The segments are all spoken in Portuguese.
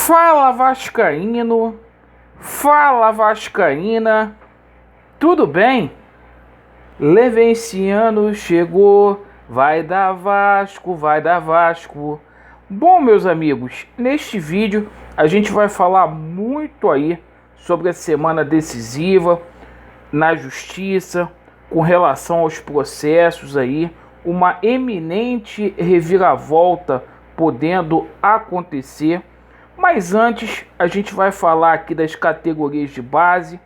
Fala Vascaíno, fala Vascaína, tudo bem? Levenciano chegou, vai dar Vasco, vai dar Vasco. Bom, meus amigos, neste vídeo a gente vai falar muito aí sobre a semana decisiva na justiça, com relação aos processos aí, uma eminente reviravolta podendo acontecer. Mas antes, a gente vai falar aqui das categorias de base.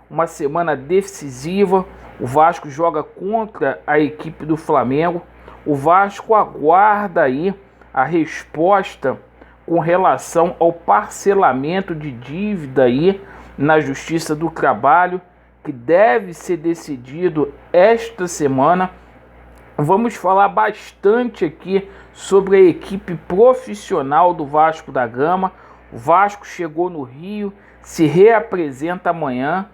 Uma semana decisiva. O Vasco joga contra a equipe do Flamengo. O Vasco aguarda aí a resposta com relação ao parcelamento de dívida aí na Justiça do Trabalho, que deve ser decidido esta semana. Vamos falar bastante aqui sobre a equipe profissional do Vasco da Gama. O Vasco chegou no Rio, se reapresenta amanhã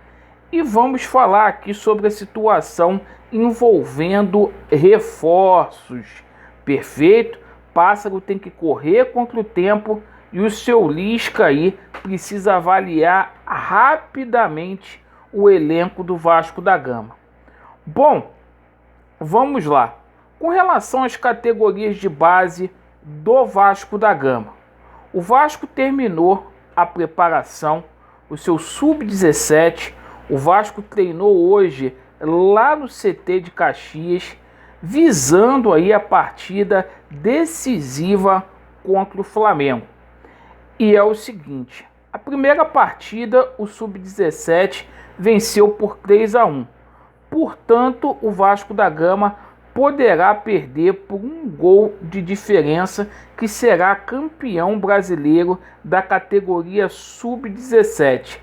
e vamos falar aqui sobre a situação envolvendo reforços. Perfeito? Pássaro tem que correr contra o tempo e o seu Lisca aí precisa avaliar rapidamente o elenco do Vasco da Gama. Bom, vamos lá. Com relação às categorias de base do Vasco da Gama, o Vasco terminou a preparação, o seu sub-17. O Vasco treinou hoje lá no CT de Caxias, visando aí a partida decisiva contra o Flamengo. E é o seguinte, a primeira partida o sub-17 venceu por 3-1. Portanto, o Vasco da Gama poderá perder por um gol de diferença, que será campeão brasileiro da categoria sub-17.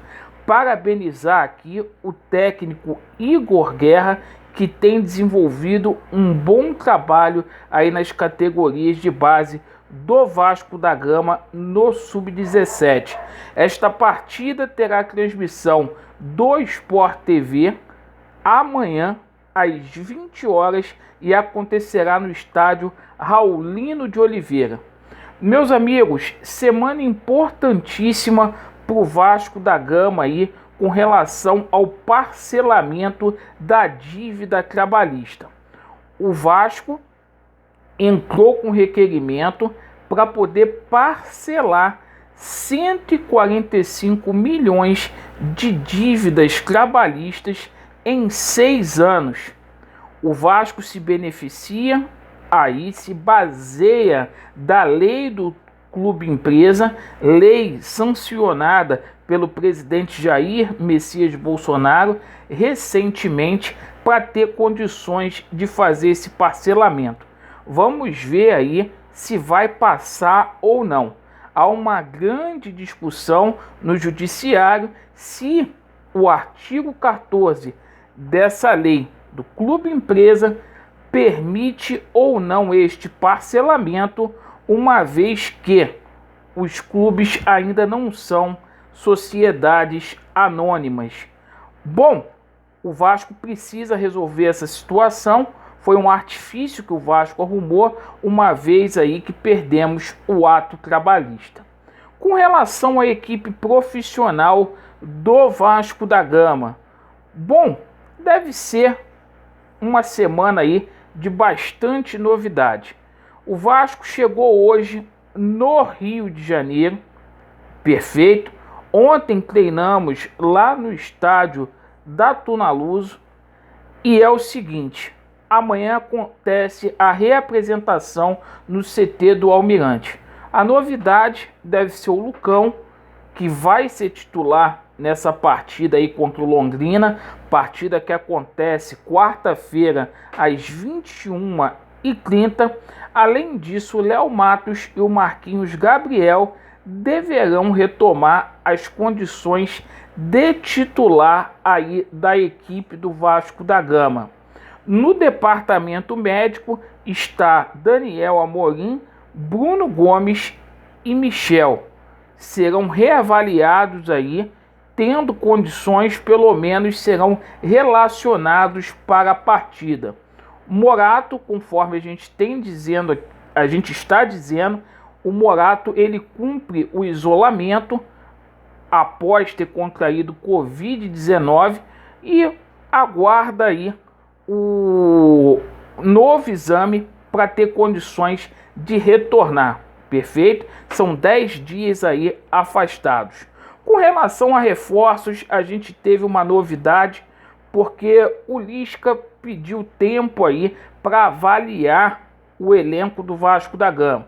Parabenizar aqui o técnico Igor Guerra, que tem desenvolvido um bom trabalho aí nas categorias de base do Vasco da Gama no sub-17. Esta partida terá transmissão do Sport TV amanhã às 20 horas e acontecerá no estádio Raulino de Oliveira. Meus amigos, semana importantíssima para o Vasco da Gama aí com relação ao parcelamento da dívida trabalhista. O Vasco entrou com requerimento para poder parcelar 145 milhões de dívidas trabalhistas em 6 anos. O Vasco se beneficia, aí se baseia da lei do clube empresa, lei sancionada pelo presidente Jair Messias Bolsonaro recentemente, para ter condições de fazer esse parcelamento. Vamos ver aí se vai passar ou não. Há uma grande discussão no judiciário se o artigo 14 dessa lei do clube empresa permite ou não este parcelamento, uma vez que os clubes ainda não são sociedades anônimas. Bom, o Vasco precisa resolver essa situação. Foi um artifício que o Vasco arrumou, uma vez aí que perdemos o ato trabalhista. Com relação à equipe profissional do Vasco da Gama, bom, deve ser uma semana aí de bastante novidade. O Vasco chegou hoje no Rio de Janeiro, perfeito. Ontem treinamos lá no estádio da Tunaluso e é o seguinte, amanhã acontece a reapresentação no CT do Almirante. A novidade deve ser o Lucão, que vai ser titular nessa partida aí contra o Londrina, partida que acontece quarta-feira às 21h30. Além disso, o Léo Matos e o Marquinhos Gabriel deverão retomar as condições de titular aí da equipe do Vasco da Gama. No departamento médico está Daniel Amorim, Bruno Gomes e Michel. Serão reavaliados aí, tendo condições, pelo menos serão relacionados para a partida. Morato, conforme a gente está dizendo, o Morato ele cumpre o isolamento após ter contraído Covid-19 e aguarda aí o novo exame para ter condições de retornar, perfeito? São 10 dias aí afastados. Com relação a reforços, a gente teve uma novidade, porque o Lisca pediu tempo aí para avaliar o elenco do Vasco da Gama,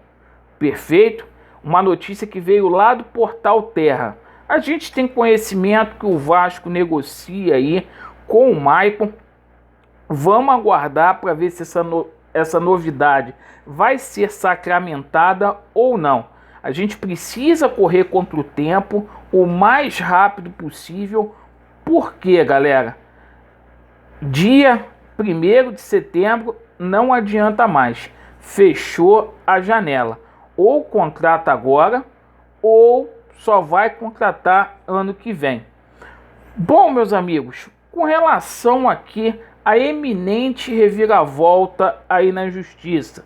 perfeito? Uma notícia que veio lá do Portal Terra. A gente tem conhecimento que o Vasco negocia aí com o Maicon. Vamos aguardar para ver se essa novidade vai ser sacramentada ou não. A gente precisa correr contra o tempo o mais rápido possível. Por quê, galera? Dia 1º de setembro não adianta mais. Fechou a janela. Ou contrata agora ou só vai contratar ano que vem. Bom, meus amigos, com relação aqui à eminente reviravolta aí na justiça,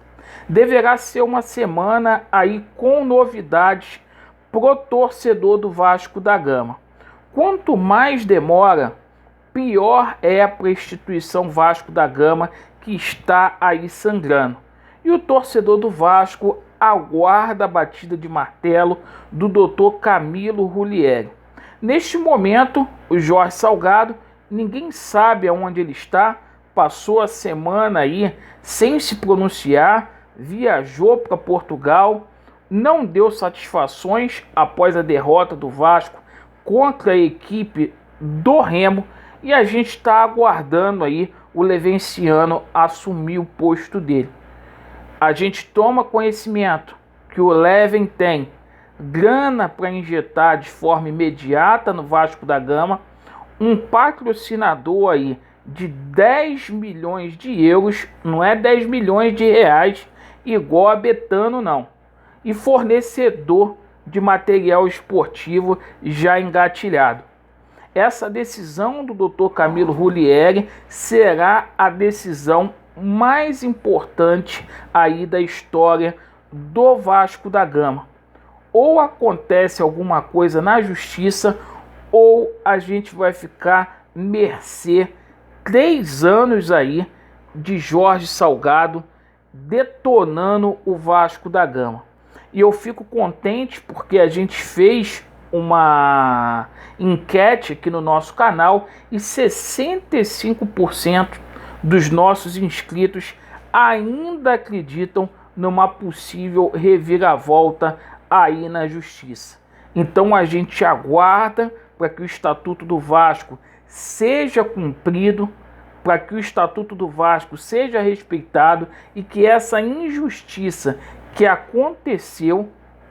deverá ser uma semana aí com novidades pro torcedor do Vasco da Gama. Quanto mais demora, pior é para a instituição Vasco da Gama, que está aí sangrando. E o torcedor do Vasco aguarda a batida de martelo do Dr. Camilo Rulieri. Neste momento, o Jorge Salgado, ninguém sabe aonde ele está, passou a semana aí sem se pronunciar, viajou para Portugal, não deu satisfações após a derrota do Vasco contra a equipe do Remo, e a gente está aguardando aí o Levenciano assumir o posto dele. A gente toma conhecimento que o Leven tem grana para injetar de forma imediata no Vasco da Gama, um patrocinador aí de 10 milhões de euros, não é 10 milhões de reais igual a Betano não, e fornecedor de material esportivo já engatilhado. Essa decisão do Dr. Camilo Rulieri será a decisão mais importante aí da história do Vasco da Gama. Ou acontece alguma coisa na justiça, ou a gente vai ficar mercê 3 anos aí de Jorge Salgado detonando o Vasco da Gama. E eu fico contente porque a gente fez uma enquete aqui no nosso canal e 65% dos nossos inscritos ainda acreditam numa possível reviravolta aí na justiça. Então a gente aguarda para que o Estatuto do Vasco seja cumprido, para que o Estatuto do Vasco seja respeitado e que essa injustiça que aconteceu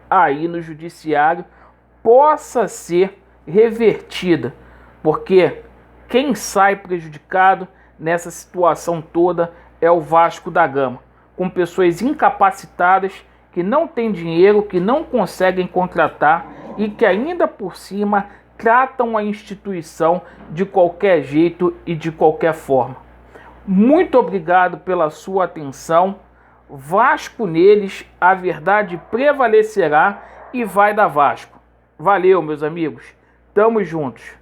aí no judiciário possa ser revertida, porque quem sai prejudicado nessa situação toda é o Vasco da Gama, com pessoas incapacitadas que não têm dinheiro, que não conseguem contratar e que ainda por cima tratam a instituição de qualquer jeito e de qualquer forma. Muito obrigado pela sua atenção. Vasco neles, a verdade prevalecerá e vai dar Vasco. Valeu, meus amigos. Tamo juntos.